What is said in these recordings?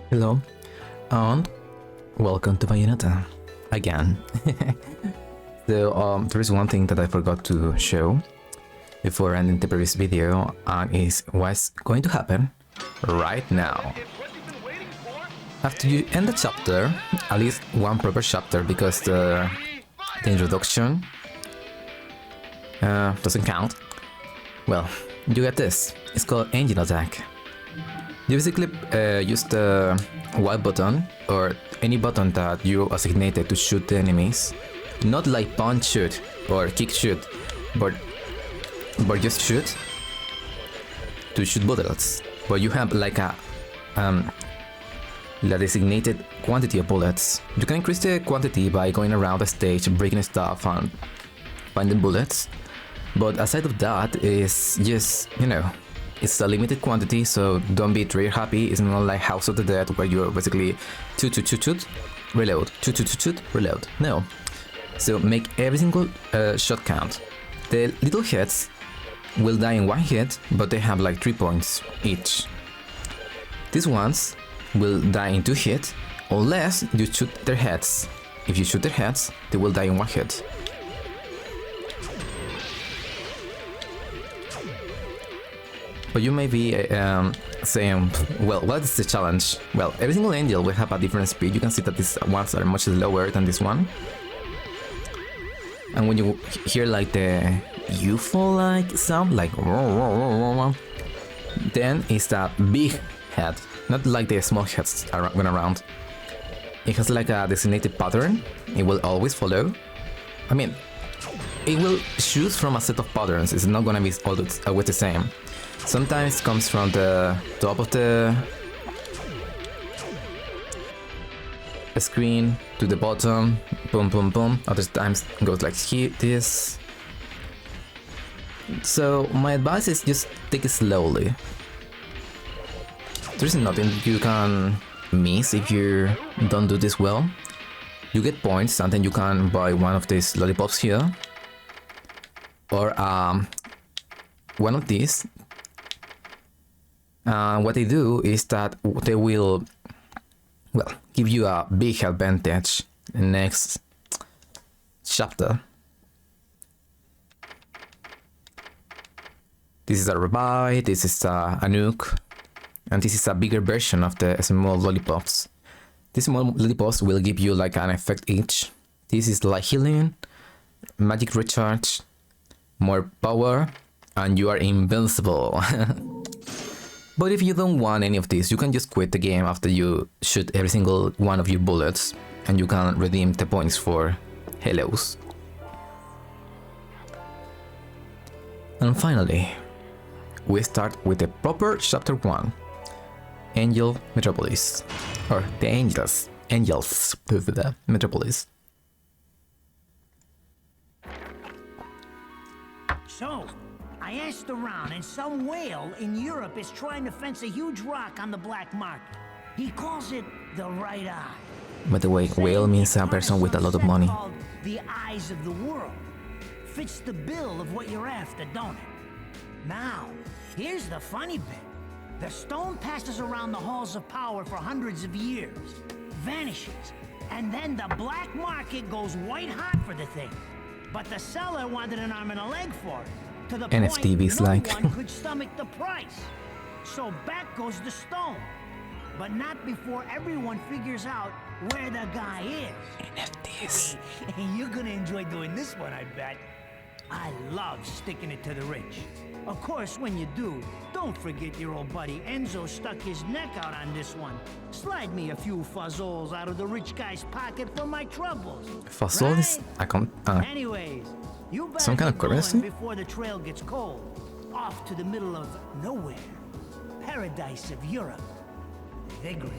Hello, and welcome to Bayonetta again. There is one thing that I forgot to show before ending the previous video, and is what's going to happen right now. After you end the chapter, at least one proper chapter, because the introduction doesn't count. Well, you get this. It's called Angel Attack. You basically use the Y button or any button that you assignated to shoot the enemies. Not like punch shoot or kick shoot, but just shoot to shoot bullets. But you have like a designated quantity of bullets. You can increase the quantity by going around the stage, breaking stuff and finding bullets. But aside of that, is just, you know, it's a limited quantity, so don't be very happy. It's not like House of the Dead where you're basically shoot, reload, shoot, reload. No. So make every single shot count. The little hits will die in one hit, but they have like 3 points each. These ones will die in 2 hits, unless you shoot their heads. If you shoot their heads, they will die in 1 hit. But you may be saying, well, what is the challenge? Well, every single angel will have a different speed. You can see that these ones are much lower than this one. And when you hear like the UFO-like sound, like then it's that big head, not like the small heads going around. It has like a designated pattern. It will always follow. I mean, it will choose from a set of patterns. It's not gonna be always the same. Sometimes it comes from the top of the screen to the bottom, boom, boom, boom. Other times it goes like this. So my advice is just take it slowly. There's nothing you can miss if you don't do this well. You get points and then you can buy one of these lollipops here. Or one of these. What they do is that they will, well, give you a big advantage in the next chapter. This is a revive, this is a nuke, and this is a bigger version of the small lollipops. These small lollipops will give you like an effect each. This is like healing, magic recharge, more power, and you are invincible. But if you don't want any of this, you can just quit the game after you shoot every single one of your bullets, and you can redeem the points for halos. And finally, we start with the proper chapter 1, Angel Metropolis, or the Angels, Metropolis. So, I asked around, and some whale in Europe is trying to fence a huge rock on the black market. He calls it the right eye. By the way, whale means a person with a lot of money. The eyes of the world. Fits the bill of what you're after, don't it? Now, here's the funny bit. The stone passes around the halls of power for hundreds of years, vanishes, and then the black market goes white hot for the thing. But the seller wanted an arm and a leg for it. To the NFT point like no one could stomach the price. So back goes the stone. But not before everyone figures out where the guy is. NFTs. You're gonna enjoy doing this one, I bet. I love sticking it to the rich. Of course, when you do, don't forget your old buddy Enzo stuck his neck out on this one. Slide me a few fazzoles out of the rich guy's pocket for my troubles. Fazole is Anyways, you better some kind of get going currency? before the trail gets cold. Off to the middle of nowhere. Paradise of Europe. Vigrid.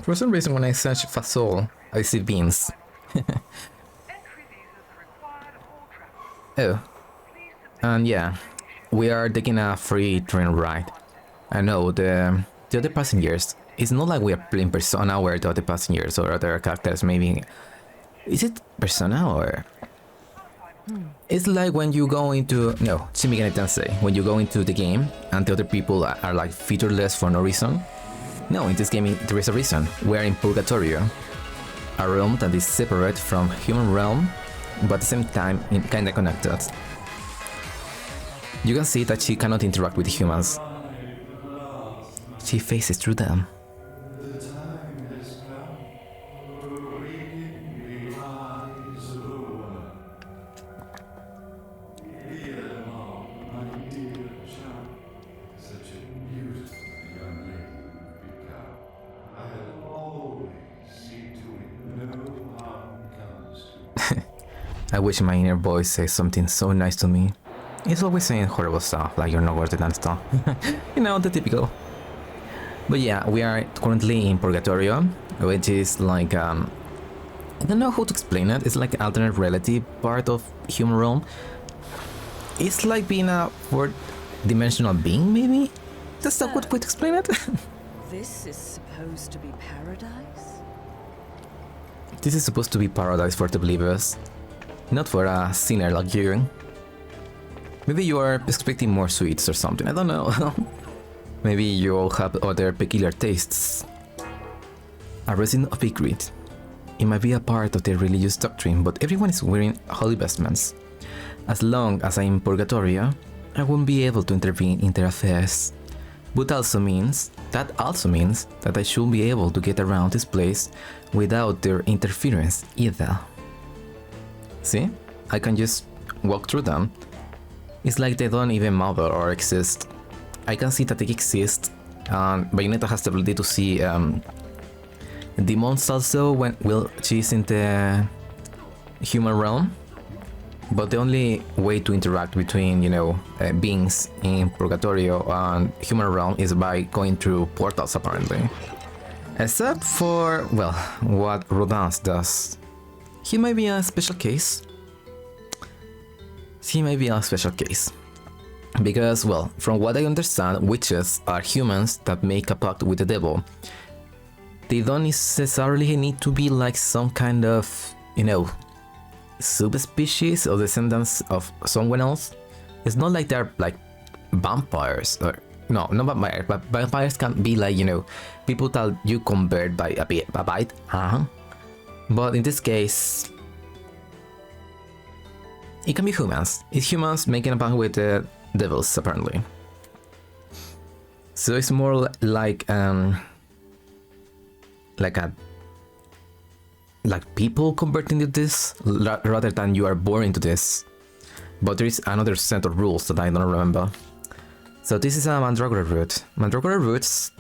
For some reason, when I search Fasol, I see beans. Oh, and yeah, we are taking a free train ride. I know the other passengers. It's not like we are playing Persona where the other passengers or other characters maybe Is it Persona or? It's like when you go into Shin Megami Tensei, when you go into the game and the other people are like featureless for no reason. No, in this game there is a reason. We are in Purgatorio, a realm that is separate from human realm, but at the same time kinda connected. You can see that she cannot interact with humans. She faces through them. I wish my inner voice says something so nice to me. It's always saying horrible stuff, like you're not worth it and stuff. You know, the typical. But yeah, we are currently in Purgatorio, which is like, I don't know how to explain it. It's like an alternate reality part of human realm. It's like being a fourth-dimensional being, maybe? That's a good way to explain it. This is supposed to be paradise? This is supposed to be paradise for the believers. Not for a sinner like you. Maybe you are expecting more sweets or something, I don't know. Maybe you all have other peculiar tastes. A resident of Igrid. It might be a part of the religious doctrine, but everyone is wearing holy vestments. As long as I'm in Purgatorio, I won't be able to intervene in their affairs. But that also means that I should be able to get around this place without their interference either. See? I can just walk through them. It's like they don't even matter or exist. I can see that they exist, and Bayonetta has the ability to see demons also when she's in the human realm. But the only way to interact between, beings in Purgatorio and human realm is by going through portals, apparently. Except for, well, what Rodin does. He might be a special case. Because, well, from what I understand, witches are humans that make a pact with the devil. They don't necessarily need to be like some kind of, subspecies or descendants of someone else. It's not like they're like vampires or no, not vampires, but vampires can be like, people that you convert by a bite. But in this case, it can be humans. It's humans making a pact with the devils, apparently. So it's more like people converting to this rather than you are born into this. But there is another set of rules that I don't remember. So this is a Mandragora root. Mandragora roots.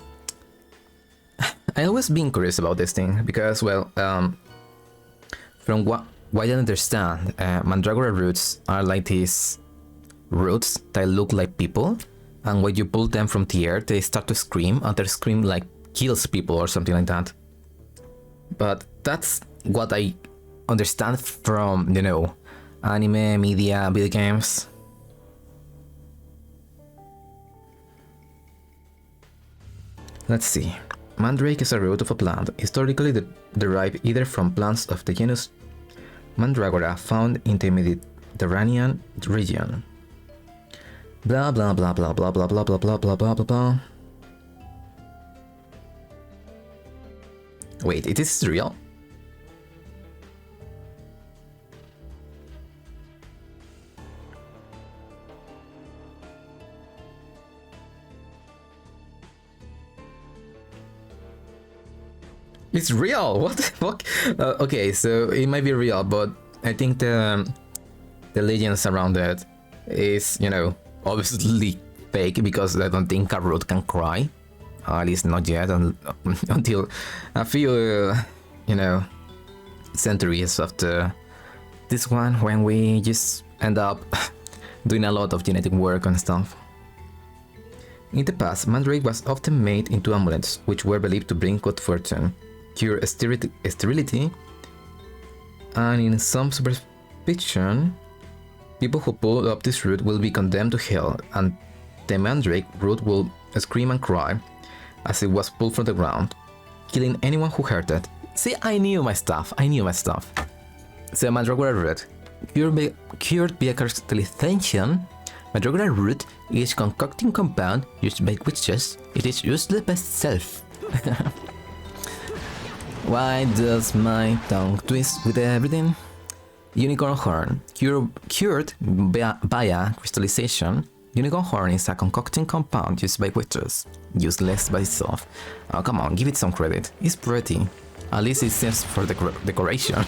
I always been curious about this thing because, well, from what I understand, Mandragora roots are like these roots that look like people, and when you pull them from the air, they start to scream, and their scream like kills people or something like that. But that's what I understand from, anime, media, video games. Let's see. Mandrake is a root of a plant, historically derived either from plants of the genus Mandragora found in the Mediterranean region. Blah blah blah blah blah blah blah blah blah blah blah blah. Wait, is this real? It's real. What the fuck? Okay, so it might be real, but I think the legends around it is, obviously fake, because I don't think a root can cry. At least not yet, until a few, centuries after this one, when we just end up doing a lot of genetic work and stuff. In the past, Mandrake was often made into amulets, which were believed to bring good fortune, cure sterility, and in some superstition, people who pull up this root will be condemned to hell, and the Mandrake root will scream and cry as it was pulled from the ground, killing anyone who heard it. See, I knew my stuff. So Mandragora root. Cured via crystallization, Mandragora root is concocting compound used by witches. It is useless by itself. Why does my tongue twist with everything? Unicorn horn. Cured via crystallization. Unicorn horn is a concocting compound used by witches. Useless by itself. Oh, come on, give it some credit. It's pretty. At least it seems for the decoration.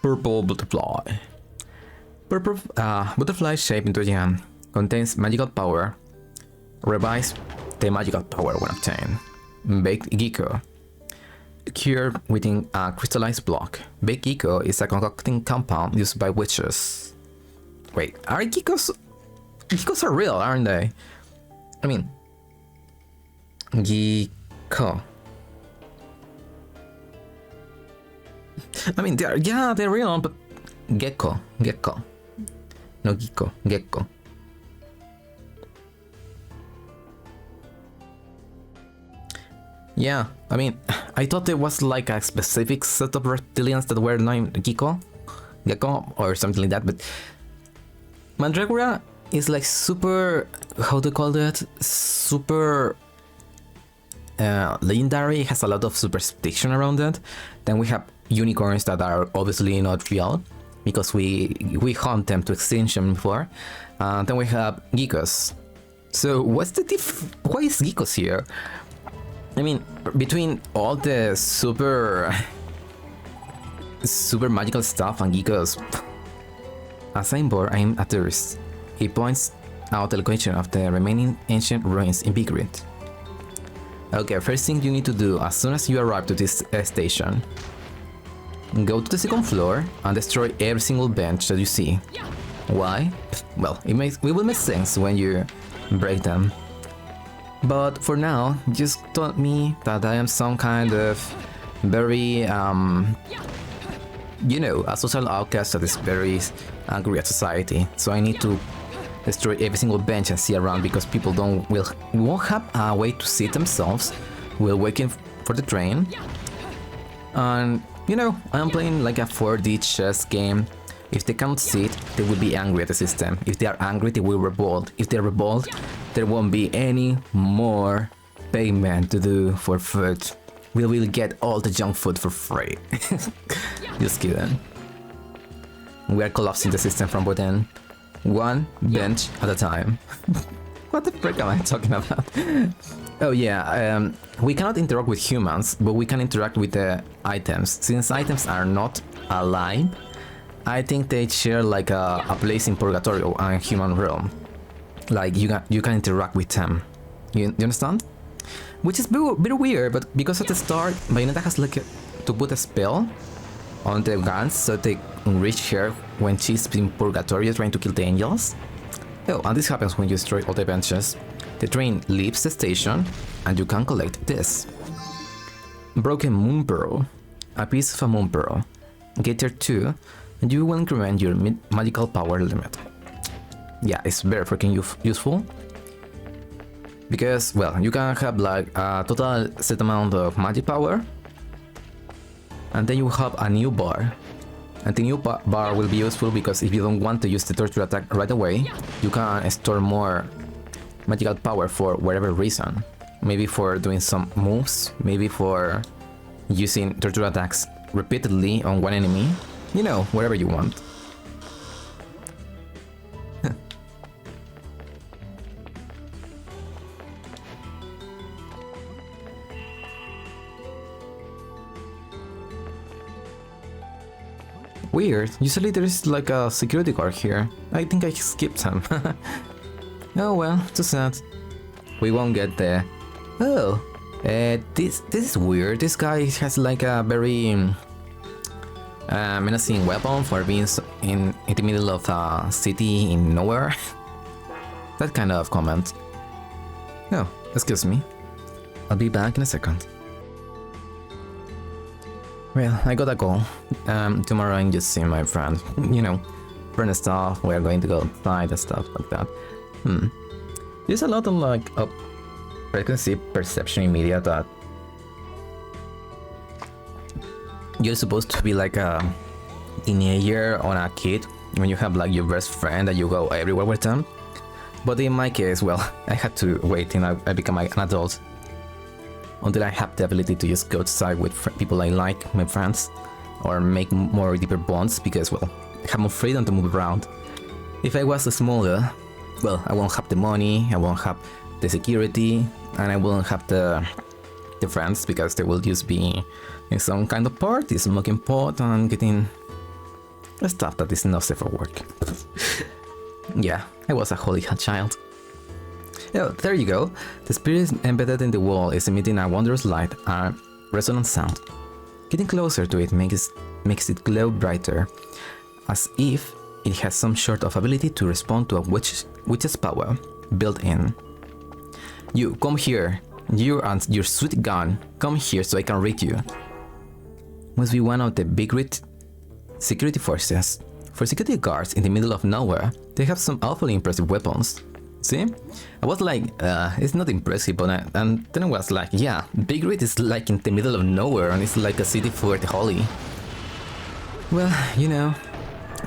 Purple butterfly. Purple butterfly shaped into a gem contains magical power. Revise the magical power when obtained. Baked Gecko. Cured within a crystallized block. Baked Gecko is a concocting compound used by witches. Wait, are geckos? Geckos are real, aren't they? I mean, Gecko. I mean, they're real, but gecko, no gecko. Yeah, I mean, I thought there was like a specific set of reptilians that were named gecko, or something like that, but Mandragora is like super, how to call that, super legendary, has a lot of superstition around it. Then we have unicorns that are obviously not real because we hunt them to extinction before. Then we have geckos. So what's the why is geckos here? I mean, between all the super magical stuff and geckos, as I'm bored, I'm a tourist. He points out the location of the remaining ancient ruins in Big Grid. Okay, first thing you need to do as soon as you arrive to this station, go to the second floor and destroy every single bench that you see. Why? Well, it will make sense when you break them. But for now, just taught me that I am some kind of very, you know, a social outcast that is very angry at society. So I need to destroy every single bench I see around because people won't have a way to see themselves while waiting for the train. And you know, I'm playing like a 4D chess game. If they can't see it, they will be angry at the system. If they are angry, they will revolt. If they revolt, there won't be any more payment to do for food. We will get all the junk food for free. Just kidding. We are collapsing the system from within. One bench at a time. What the frick am I talking about? Oh yeah, we cannot interact with humans, but we can interact with the items. Since items are not alive, I think they share like a place in Purgatory and human realm. Like you can interact with them. You understand? Which is very weird, but because at the start, Bayonetta has like to put a spell on the guns so they reach her when she's in Purgatory trying to kill the angels. Oh, and this happens when you destroy all the benches. The train leaves the station, and you can collect this. Broken Moon Pearl. A piece of a Moon Pearl. Get there too, and you will increment your magical power limit. Yeah, it's very freaking useful. Because, well, you can have like a total set amount of magic power. And then you have a new bar. And the new bar will be useful because if you don't want to use the torture attack right away, you can store more magical power for whatever reason. Maybe for doing some moves, maybe for using torture attacks repeatedly on one enemy. You know, whatever you want. Weird, usually there's like a security guard here. I think I skipped him. Oh well, too sad. We won't get there. Oh, this is weird. This guy has like a very menacing weapon for being in the middle of a city in nowhere. That kind of comment. Oh, excuse me. I'll be back in a second. Well, I gotta go. Tomorrow I'm just seeing my friend. You know, friend stuff. We're going to go outside and stuff like that. There's a lot of like preconceived perception in media that you're supposed to be like a teenager or a kid when you have like your best friend that you go everywhere with them. But in my case, well, I had to wait till I become an adult until I have the ability to just go outside with people I like, my friends, or make more deeper bonds because, well, I have more freedom to move around. If I was smaller, well, I won't have the money, I won't have the security, and I won't have the friends because they will just be in some kind of party, smoking pot and getting stuff that is not safe for work. Yeah, I was a holy child. Yeah, there you go. The spirit embedded in the wall is emitting a wondrous light and resonant sound. Getting closer to it makes it glow brighter, as if it has some sort of ability to respond to a witch's power built in. You, come here. You and your sweet gun, come here so I can read you. Must be one of the big security forces. For security guards in the middle of nowhere, they have some awfully impressive weapons. See? I was like, it's not impressive, but and then I was like, yeah, Big Red is like in the middle of nowhere and it's like a city for the holy. Well, you know,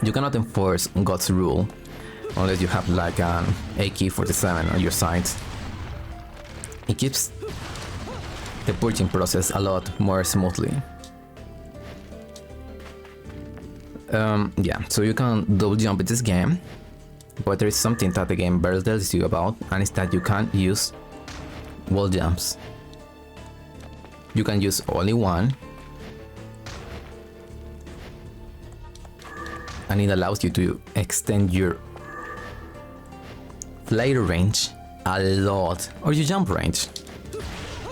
you cannot enforce God's rule unless you have like an AK-47 on your side. It keeps the purging process a lot more smoothly. Yeah, so you can double jump in this game, but there is something that the game barely tells you about, and it's that you can't use wall jumps. You can use only one, and it allows you to extend your flight range a lot, or your jump range.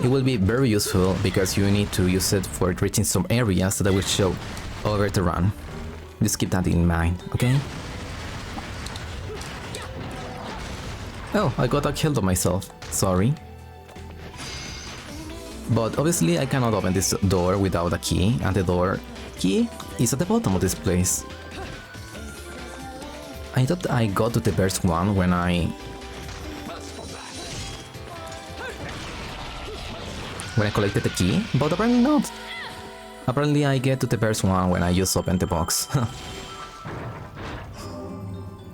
It will be very useful because you need to use it for reaching some areas that will show over the run. Just keep that in mind, okay? Oh, I got killed of myself. Sorry. But obviously I cannot open this door without a key, and the door key is at the bottom of this place. I thought I got to the first one when I collected the key, but apparently not. Apparently I get to the first one when I just open the box.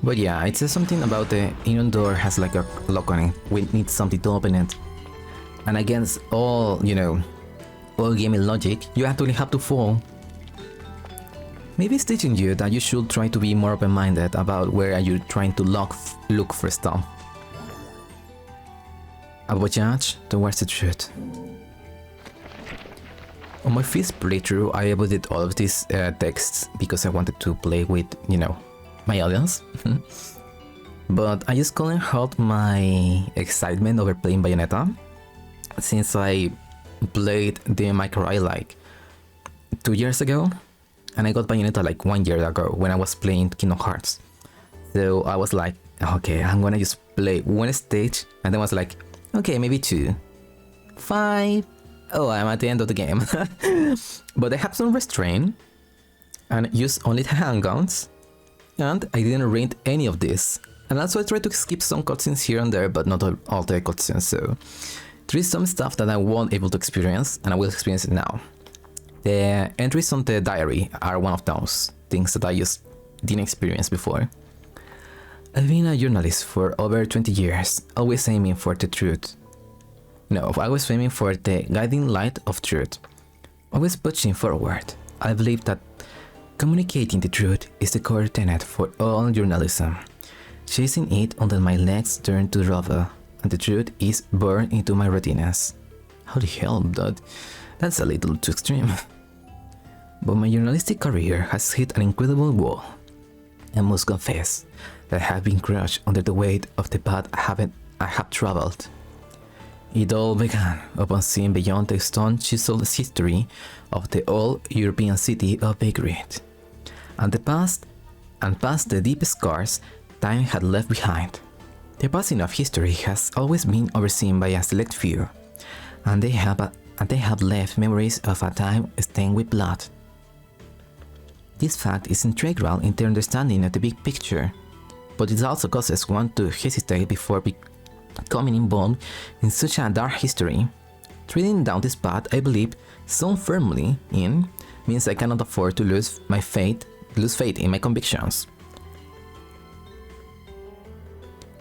But yeah, it says something about the iron door has like a lock on it. We need something to open it. And against all, you know, all gaming logic, you actually have to fall. Maybe it's teaching you that you should try to be more open-minded about where are you trying to look for stuff. A voyage towards the truth. On my first playthrough, I avoided all of these texts because I wanted to play with, you know, my audience. But I just couldn't help my excitement over playing Bayonetta, since I played the Micro like 2 years ago, and I got Bayonetta like 1 year ago when I was playing Kingdom Hearts. So I was like, okay, I'm gonna just play one stage, and then I was like, okay, maybe 2, 5. Oh, I'm at the end of the game. But I have some restraint and use only the handguns, and I didn't read any of this. And also I tried to skip some cutscenes here and there, but not all the cutscenes, so there is some stuff that I won't able to experience, and I will experience it now. The entries on the diary are one of those things that I just didn't experience before. I've been a journalist for over 20 years, always aiming for the truth. No, I was aiming for the guiding light of truth. Always pushing forward. I believe that communicating the truth is the core tenet for all journalism. Chasing it until my legs turn to rubber and the truth is burned into my retinas. How the hell, that's a little too extreme. But my journalistic career has hit an incredible wall. I must confess that I have been crushed under the weight of the path I have traveled. It all began upon seeing beyond the stone-chiseled history of the old European city of Belgrade, and past the deep scars time had left behind. The passing of history has always been overseen by a select few, and they have left memories of a time stained with blood. This fact is integral in the understanding of the big picture, but it also causes one to hesitate before coming involved in such a dark history. Treading down this path I believe so firmly in means I cannot afford to lose faith in my convictions.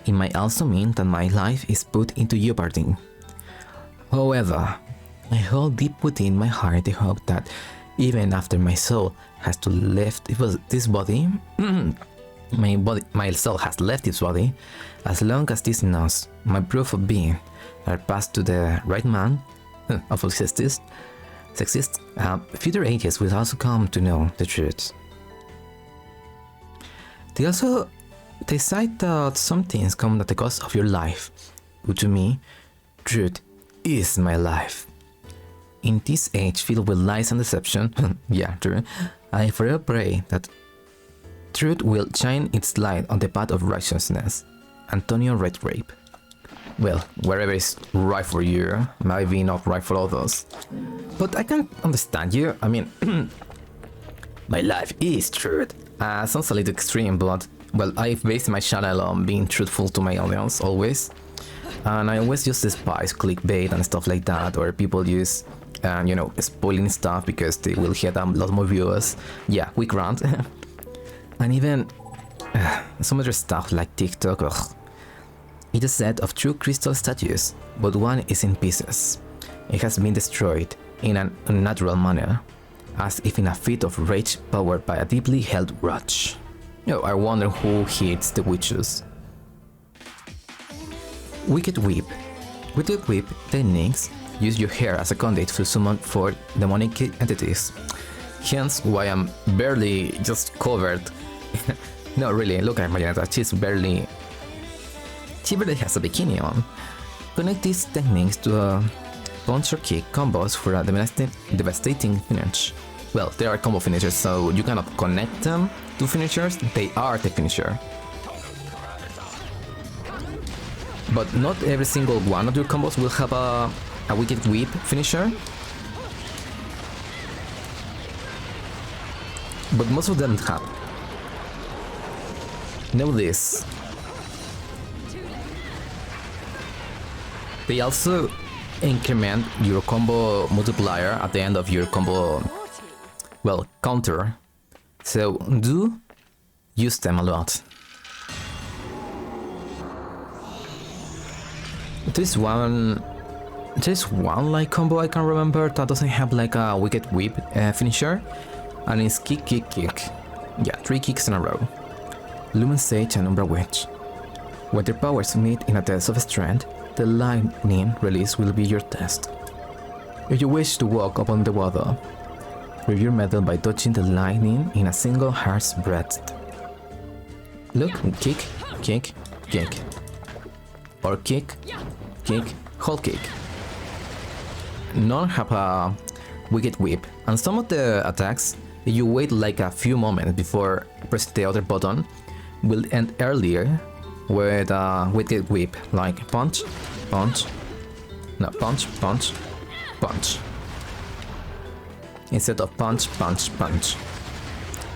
It might also mean that my life is put into jeopardy. However, I hold deep within my heart the hope that even after my soul has to left this body, my soul has left this body, as long as this knows my proof of being are passed to the right man of existence, future ages will also come to know the truth. They cite that some things come at the cost of your life, but to me, truth is my life. In this age filled with lies and deception, yeah, true, I forever pray that truth will shine its light on the path of righteousness. Antonio Redgrape. Well, wherever is right for you, maybe not right for others. But I can understand you. I mean, my life is truth. Sounds a little extreme, but well, I've based my channel on being truthful to my audience always. And I always just despise clickbait and stuff like that, or people use, spoiling stuff because they will get a lot more viewers. Yeah, we grant. And even some other stuff like TikTok. Ugh. It's a set of two crystal statues, but one is in pieces. It has been destroyed in an unnatural manner, as if in a fit of rage powered by a deeply held grudge. I wonder who hits the witches. Wicked Whip. Wicked Whip techniques use your hair as a conduit to summon for demonic entities. Hence why I'm barely just covered. No, really, look at Bayonetta, she barely has a bikini on. Connect these techniques to a punch or kick combos for a devastating finish. Well, they are combo finishers, so you cannot connect them to finishers, they are the finisher. But not every single one of your combos will have a Wicked Whip finisher. But most of them have. Know this. They also increment your combo multiplier at the end of your combo, well, counter. So do use them a lot. There's one like combo I can remember that doesn't have like a Wicked Whip finisher, and it's kick, kick, kick. Yeah, 3 kicks in a row. Lumen Sage and Umbra Witch. When their powers meet in a test of strength, the lightning release will be your test. If you wish to walk upon the water, rev your metal by touching the lightning in a single heart's breadth. Look, kick, kick, kick. Or kick, kick, hold kick. None have a Wicked Whip, and some of the attacks, if you wait like a few moments before pressing the other button, will end earlier with a Wicked Whip, like punch, punch, no, punch, punch, punch, instead of punch, punch, punch.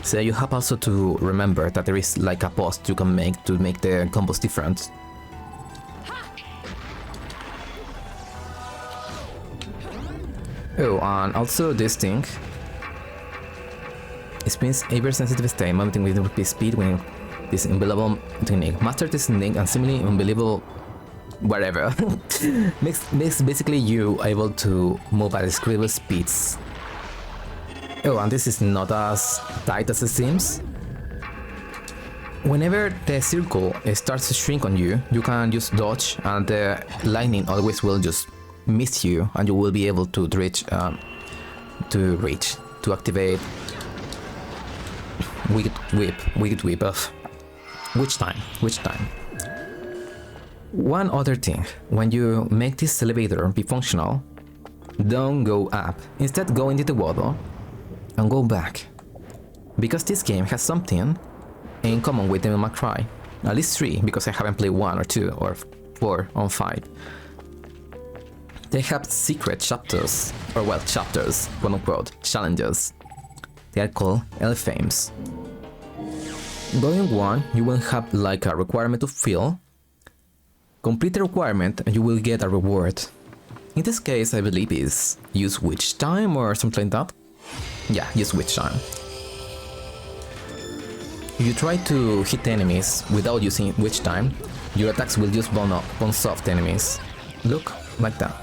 So you have also to remember that there is like a pause you can make to make the combos different. Oh, and also this thing spins a very sensitive state, mounting with speed when this unbelievable technique. Master this technique and similarly unbelievable whatever. makes basically you able to move at incredible speeds. Oh, and this is not as tight as it seems. Whenever the circle starts to shrink on you, you can just dodge and the lightning always will just miss you and you will be able to activate Wicked Whip of which time. One other thing, when you make this elevator be functional, don't go up, instead go into the water and go back, because this game has something in common with Devil May Cry, at least 3, because I haven't played 1 or 2 or 4 on 5. They have secret chapters, or well, chapters, quote unquote, challenges. They are called L-Fames. Going 1, you will have like a requirement to fill Complete the requirement and you will get a reward. In this case, I believe is use witch time or something like that. Yeah, use witch time. If you try to hit enemies without using witch time, your attacks will just bounce off the enemies. Look, like that.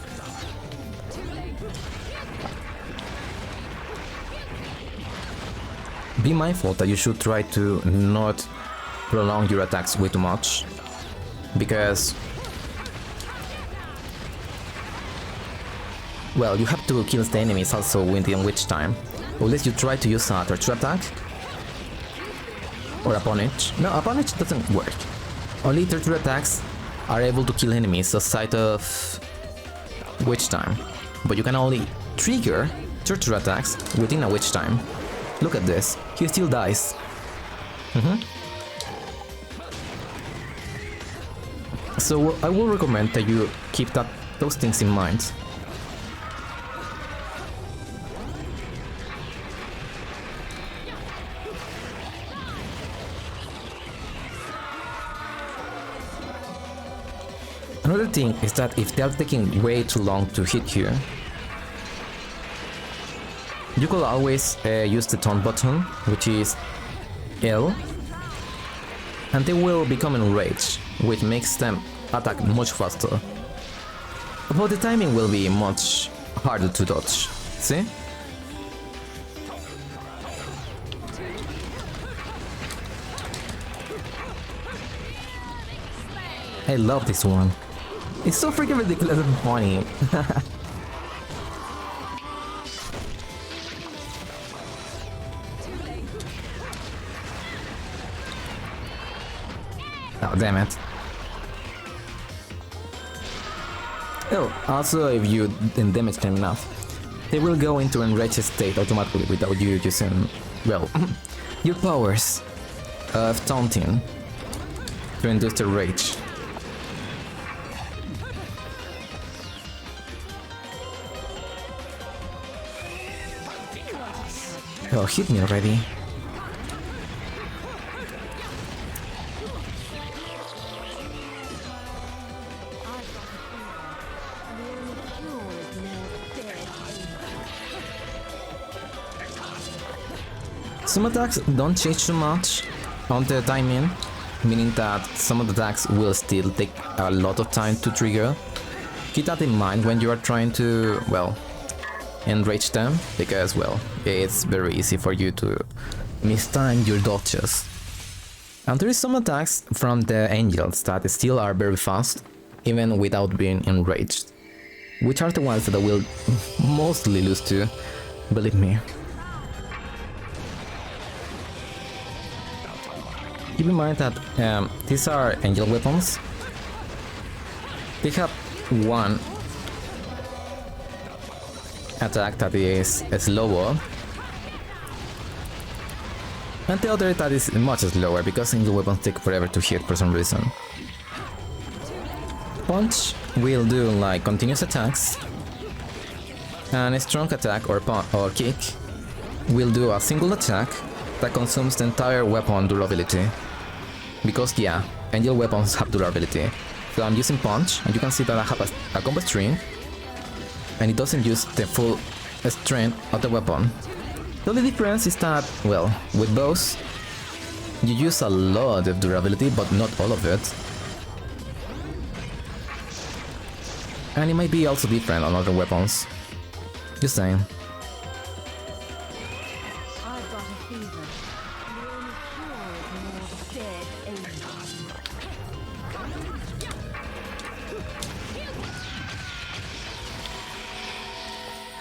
Be mindful that you should try to not prolong your attacks way too much, because, well, you have to kill the enemies also within witch time. Unless you try to use a torture attack or a punish. No, a punish doesn't work. Only torture attacks are able to kill enemies outside of witch time, but you can only trigger torture attacks within a witch time. Look at this, he still dies. So I will recommend that you keep those things in mind. Another thing is that if they are taking way too long to hit you, you could always use the taunt button, which is L, and they will become enraged, which makes them attack much faster. But the timing will be much harder to dodge, see? I love this one. It's so freaking ridiculous and funny. Oh, damn it. Oh, also if you didn't damage them enough, they will go into enraged state automatically without you using, well, your powers of taunting to induce the rage. Oh, hit me already. Some attacks don't change too much on the timing, meaning that some of the attacks will still take a lot of time to trigger. Keep that in mind when you are trying to, well, enrage them, because, well, it's very easy for you to mistime your dodges. And there is some attacks from the angels that still are very fast, even without being enraged, which are the ones that I will mostly lose to, believe me. Keep in mind that these are angel weapons. They have one attack that is slower, and the other that is much slower because angel weapons take forever to hit for some reason. Punch will do like continuous attacks, and a strong attack or kick will do a single attack that consumes the entire weapon durability. Because yeah, angel weapons have durability. So I'm using punch, and you can see that I have a combo string, and it doesn't use the full strength of the weapon. The only difference is that, well, with bows, you use a lot of durability, but not all of it. And it might be also different on other weapons. Just saying. I've got a fever. The only cure is more dead angels.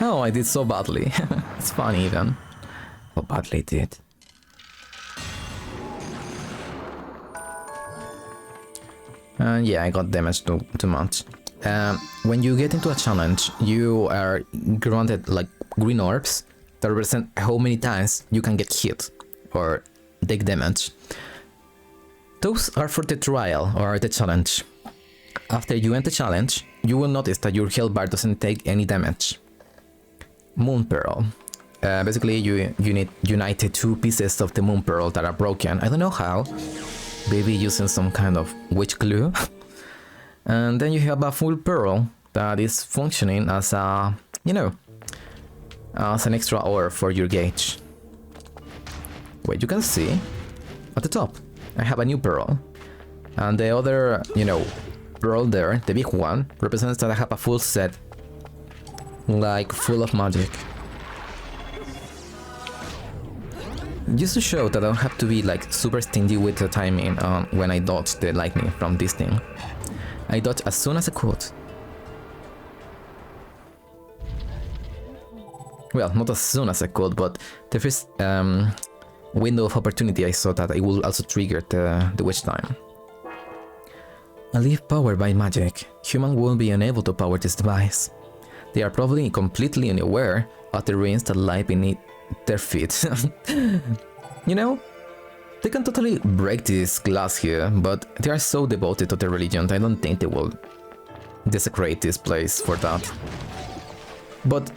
Oh, I did so badly. It's funny even. How badly I did. Yeah, I got damaged too much. When you get into a challenge, you are granted like green orbs that represent how many times you can get hit or take damage. Those are for the trial or the challenge. After you end the challenge, you will notice that your health bar doesn't take any damage. Moon Pearl. Basically, you need unite the two pieces of the Moon Pearl that are broken. I don't know how. Maybe using some kind of witch glue. And then you have a full pearl that is functioning as a, as an extra ore for your gauge. Wait, you can see at the top, I have a new pearl. And the other, pearl there, the big one, represents that I have a full set, like full of magic. Just to show that I don't have to be like super stingy with the timing when I dodge the lightning from this thing. I dodge as soon as I could. Well, not as soon as I could, but the first window of opportunity I saw that I will also trigger the witch time. A leaf powered by magic. Human will be unable to power this device. They are probably completely unaware of the ruins that lie beneath their feet. They can totally break this glass here, but they are so devoted to their religion, I don't think they will desecrate this place for that. But,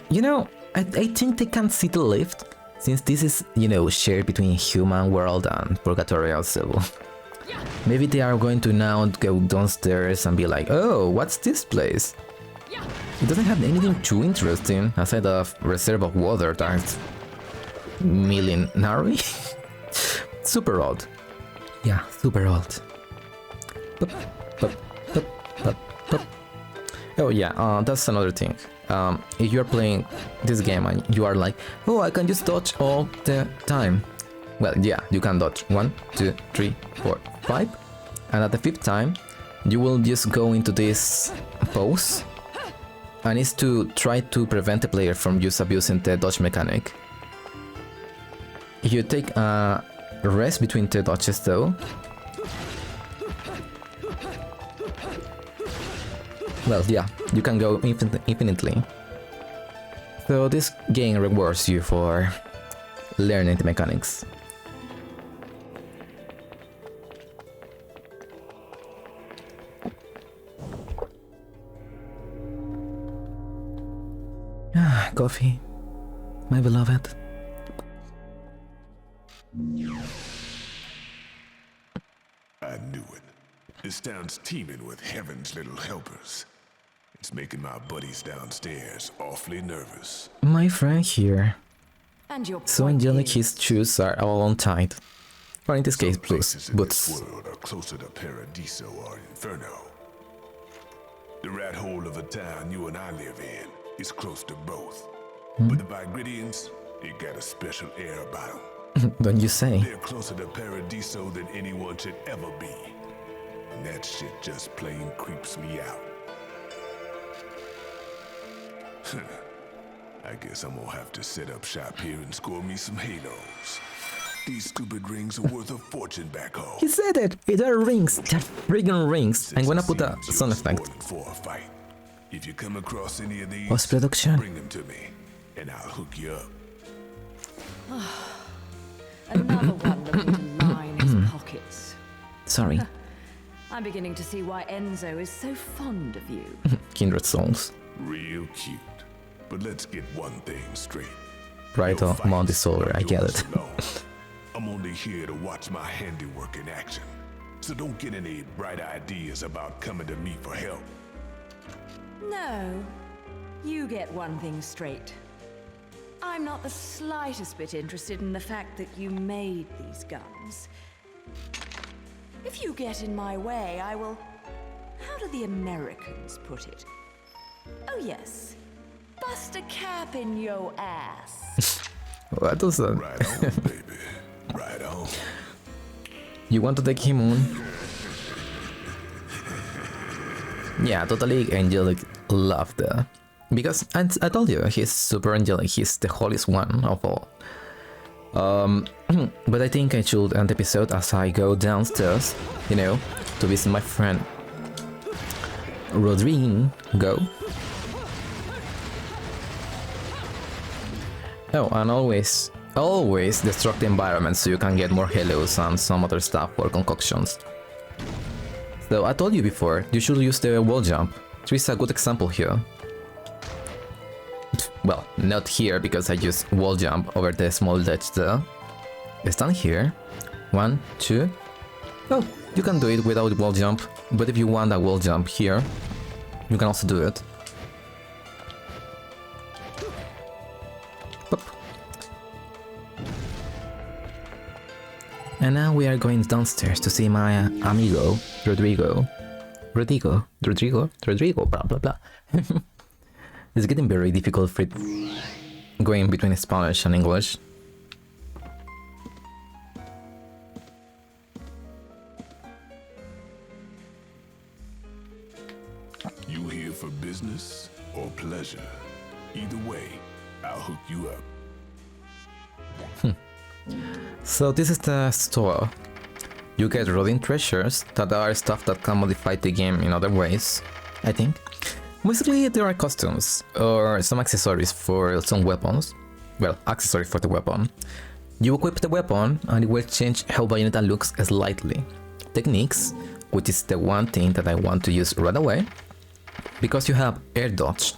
I think they can see the lift, since this is, shared between human world and purgatorial, so maybe they are going to now go downstairs and be like, oh, what's this place? It doesn't have anything too interesting, aside of reserve of water that's millenary. Super old. Yeah, super old. Oh yeah, that's another thing. If you're playing this game and you are like, oh, I can just dodge all the time. Well, yeah, you can dodge 1, 2, 3, 4, 5. And at the 5th time, you will just go into this pose. And it's to try to prevent the player from just abusing the dodge mechanic. If you take a rest between the dodges though, well, yeah, you can go infinitely. So this game rewards you for learning the mechanics. Ah, coffee, my beloved. I knew it. This town's teeming with heaven's little helpers. It's making my buddies downstairs awfully nervous. My friend here. And your So angelic his shoes are all untied. Or in this case, boots. This world are closer to Paradiso or Inferno. The rat hole of a town you and I live in is close to both. But the Vigridians, they got a special air about them. Don't you say? They're closer to Paradiso than anyone should ever be. And that shit just plain creeps me out. I guess I'm gonna have to set up shop here and score me some halos. These stupid rings are worth a fortune back home. He said it! They're rings! They're friggin' rings! I'm gonna put a sound effect. For a fight. If you come across any of these, Post-production. bring them to me, and I'll hook you up. Another one looking to line his pockets. Sorry. I'm beginning to see why Enzo is so fond of you. Kindred souls. Real cute. But let's get one thing straight. Right No on fights Monty Solar, are I get yours it. alone. I'm only here to watch my handiwork in action. So don't get any bright ideas about coming to me for help. No, you get one thing straight. I'm not the slightest bit interested in the fact that you made these guns. If you get in my way, I will... How do the Americans put it? Oh yes, bust a cap in your ass. What does that? Right on, baby. Right on. You want to take him on? Yeah, totally angelic love there. Because I told you, he's super angelic, he's the holiest one of all. But I think I should end the episode as I go downstairs, to visit my friend Rodrigo. Oh, and always destruct the environment so you can get more halos and some other stuff for concoctions. So I told you before, you should use the wall jump. There is a good example here. Well, not here because I just wall jump over the small ledge there. Stand here. 1, 2. Oh, You can do it without wall jump, but if you want a wall jump here, you can also do it. Pop. And now we are going downstairs to see my amigo, Rodrigo, blah blah blah. It's getting very difficult for it going between Spanish and English. You here for business or pleasure? Either way, I'll hook you up. So this is the store. You get rolling treasures that are stuff that can modify the game in other ways, I think. Basically, there are costumes or some accessories for some weapons. Well, accessories for the weapon. You equip the weapon and it will change how Bayonetta looks slightly. Techniques, which is the one thing that I want to use right away, because you have air dodge.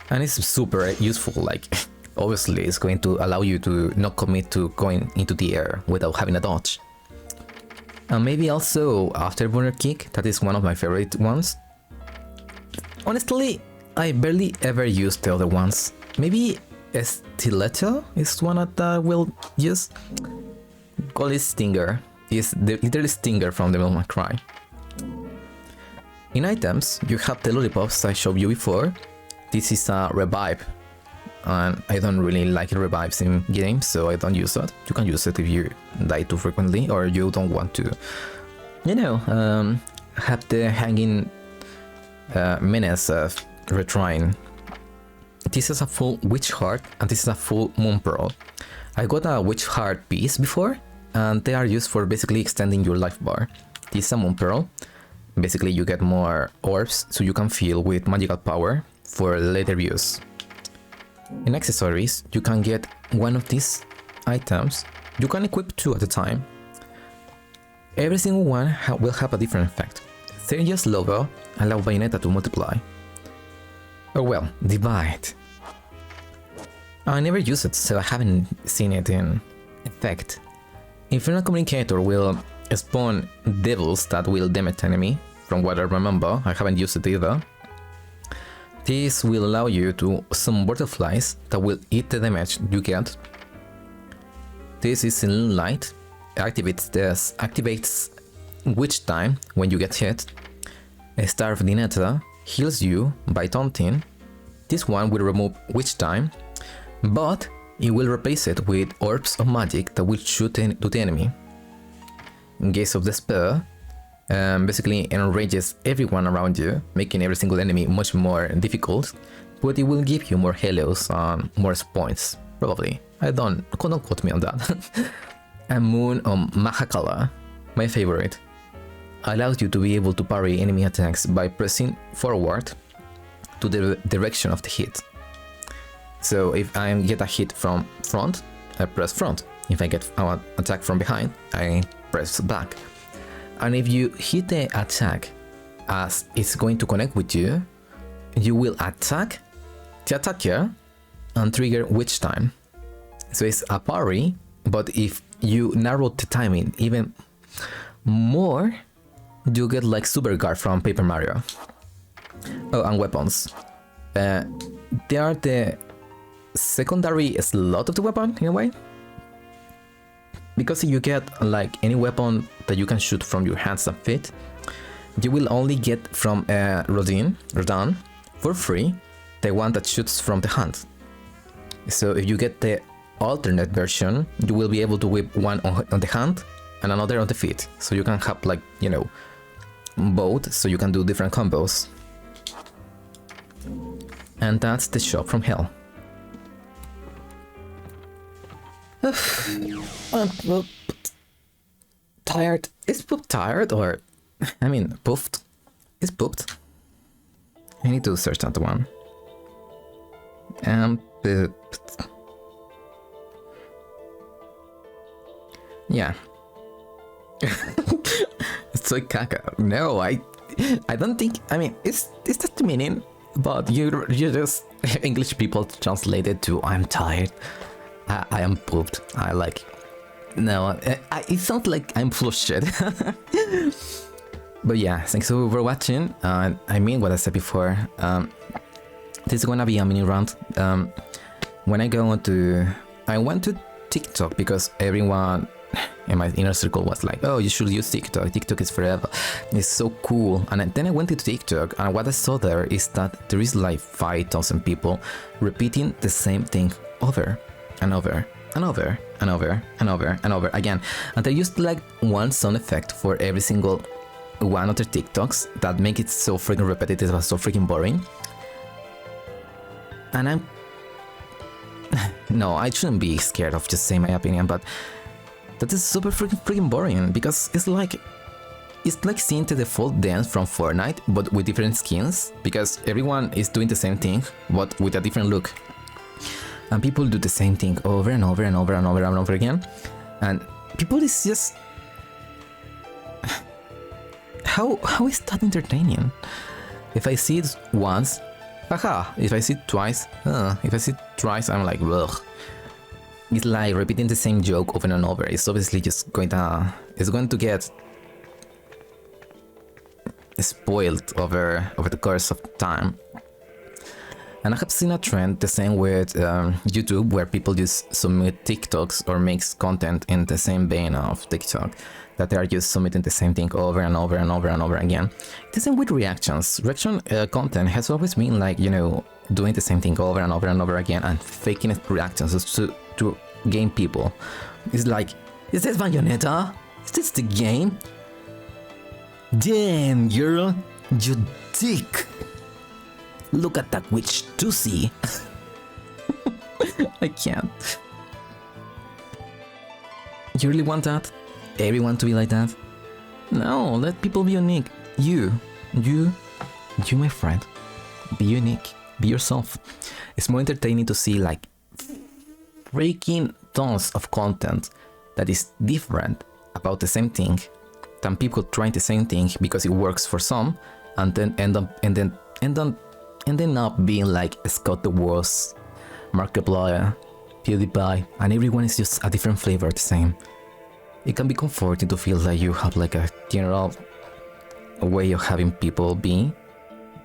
And it's super useful, like, obviously it's going to allow you to not commit to going into the air without having a dodge. And maybe also Afterburner Kick, that is one of my favorite ones. Honestly, I barely ever use the other ones. Maybe Stiletto is one that I will use. Call it Stinger. It's the literally Stinger from Devil May Cry. In items, you have the lollipops I showed you before. This is a revive, and I don't really like revives in games, so I don't use it. You can use it if you die too frequently or you don't want to, you know, have the hanging menace of retrying. This is a full witch heart and this is a full moon pearl. I got a witch heart piece before and they are used for basically extending your life bar. This is a moon pearl. Basically you get more orbs so you can fill with magical power for later use. In accessories you can get one of these items. You can equip 2 at a time. Every single one will have a different effect. 3 years lower allow Bayonetta to multiply. Or well, divide. I never use it, so I haven't seen it in effect. Infernal Communicator will spawn devils that will damage enemy, from what I remember. I haven't used it either. This will allow you to summon butterflies that will eat the damage you get. This is in light. Activates witch time when you get hit. Star of Dinetta heals you by taunting. This one will remove witch time, but it will replace it with orbs of magic that will shoot to the enemy. Gaze of Despair basically enrages everyone around you, making every single enemy much more difficult, but it will give you more halos and more points, probably. Don't quote me on that. And Moon on Mahakala, my favorite, allows you to be able to parry enemy attacks by pressing forward to the direction of the hit. So if I get a hit from front, I press front. If I get an attack from behind, I press back. And if you hit the attack as it's going to connect with you, you will attack the attacker and trigger witch time. So it's a parry, but if you narrow the timing even more, you get like Super Guard from Paper Mario. Oh, and weapons. They are the secondary slot of the weapon in a way. Because if you get like any weapon that you can shoot from your hands and feet, you will only get from Rodan for free the one that shoots from the hand. So if you get the alternate version, you will be able to whip one on the hand and another on the feet. So you can have like, you know, both, so you can do different combos. And that's the shop from hell. I'm tired. Is poop tired or... I mean, poofed? Is pooped? I need to search that one. Pooped. Yeah. Soy caca. No, I don't think... I mean, it's just the meaning, but you just... English people translate it to I'm tired. I am pooped. I like... No, it sounds like I'm full of shit. But yeah, thanks for watching. I mean what I said before. This is gonna be a mini rant. When I went to TikTok because everyone in my inner circle was like, oh, you should use TikTok. TikTok is forever. It's so cool. And then I went to TikTok, and what I saw there is that there is like 5,000 people repeating the same thing over and over and over and over and over and over again. And they used like one sound effect for every single one of their TikToks that make it so freaking repetitive and so freaking boring. And I'm no, I shouldn't be scared of just saying my opinion, but that is super freaking boring, because it's like seeing the default dance from Fortnite but with different skins, because everyone is doing the same thing but with a different look, and people do the same thing over and over and over and over and over again, and people is just how is that entertaining? If I see it once, haha. If I see it twice, if I see it thrice, I'm like, ugh. It's like repeating the same joke over and over. It's obviously just going to get spoiled over the course of time. And I have seen a trend the same with YouTube, where people just submit TikToks or makes content in the same vein of TikTok, that they are just submitting the same thing over and over and over and over again. The same with reactions. Reaction content has always been like, you know, doing the same thing over and over and over again and faking reactions to gain people. It's like, is this Bayonetta? Is this the game? Damn, girl, you dick. Look at that witch Tussy. I can't. You really want that? Everyone to be like that? No, let people be unique. You, my friend, be unique. Be yourself. It's more entertaining to see like freaking tons of content that is different about the same thing than people trying the same thing because it works for some, and then end up being like Scott the Worst, Markiplier, PewDiePie, and everyone is just a different flavor the same. It can be comforting to feel like you have like a general way of having people be,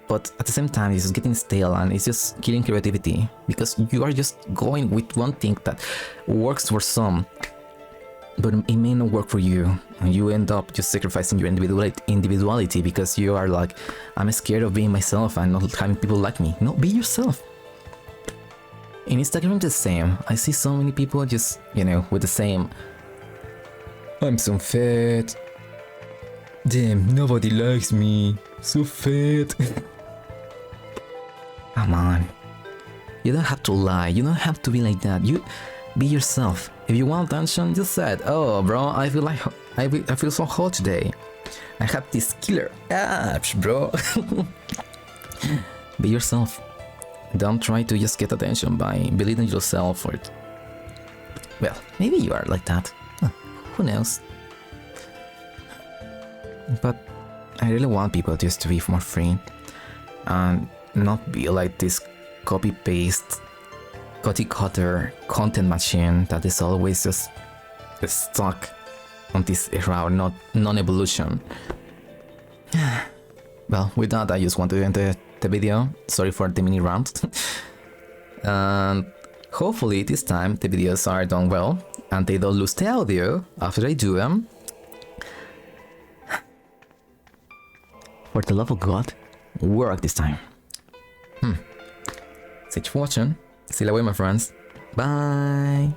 but at the same time it's just getting stale and it's just killing creativity, because you are just going with one thing that works for some, but it may not work for you, and you end up just sacrificing your individuality because you are like, I'm scared of being myself and not having people like me. No, be yourself. In Instagram the same. I see so many people just, you know, with the same, I'm so fat, damn, nobody likes me, so fat. Come on, you don't have to lie, you don't have to be like that. You be yourself. If you want attention, just say it. Oh bro, I feel so hot today. I have this killer abs, bro. Be yourself. Don't try to just get attention by believing yourself, or well, maybe you are like that. Huh, who knows? But I really want people just to be more free and not be like this copy-paste, cookie-cutter content machine that is always just stuck on this era, not non-evolution. Well, with that, I just want to end the video. Sorry for the mini rant. And hopefully this time the videos are done well and they don't lose the audio after I do them. For the love of God, work this time. Thanks for watching. See you later, my friends. Bye.